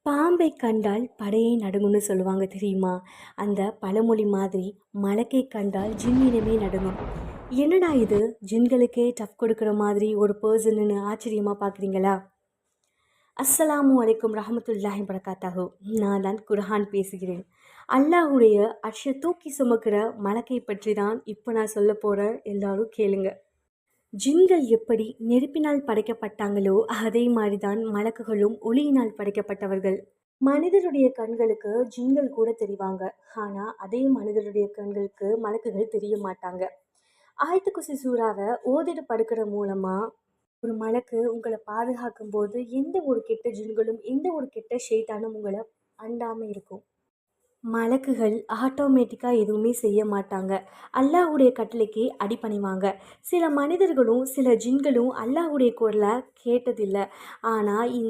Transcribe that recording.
பாம்பை கண்டால் படையை நடுங்கும்னு சொல்லுவாங்க தெரியுமா? அந்த பழமொழி மாதிரி மலக்கை கண்டால் ஜின் இனமே நடுங்கும். என்னடா இது, ஜின்களுக்கே டஃப் கொடுக்குற மாதிரி ஒரு பர்சன்னு ஆச்சரியமாக பார்க்குறீங்களா? அஸ்ஸலாமு அலைக்கும் ரஹமத்துல்லாஹி வரகாத்தஹு. நான் தான் குர்ஹான் பேசுகிறேன். அல்லாஹுடைய அர்ஷை தூக்கி சுமக்கிற மலக்கை பற்றி தான் இப்போ நான் சொல்ல போகிறேன். எல்லாரும் கேளுங்க. ஜின்கள் எப்படி நெருப்பினால் படைக்கப்பட்டாங்களோ அதே மாதிரி தான் மலக்குகளும் ஒளியினால் படைக்கப்பட்டவர்கள். மனிதருடைய கண்களுக்கு ஜின்கள் கூட தெரிவாங்க. ஆனால் அதே மனிதருடைய கண்களுக்கு மலக்குகள் தெரிய மாட்டாங்க. ஆயத்து குசி சூறாவை ஓதிட்டு படுக்கிற மூலமாக ஒரு மலக்கு உங்களை பாதுகாக்கும் போது எந்த ஒரு கெட்ட ஜின்களும் எந்த ஒரு கெட்ட ஷைத்தானும் உங்களை அண்டாமல் இருக்கும். மலக்குகள் ஆட்டோமேட்டிக்காக எதுவுமே செய்ய மாட்டாங்க. அல்லாஹ்வுடைய கட்டளைக்கு அடிபணிவாங்க. சில மனிதர்களும் சில ஜின்களும் அல்லாஹ்வுடைய குரலை கேட்டதில்லை. ஆனால் இந்த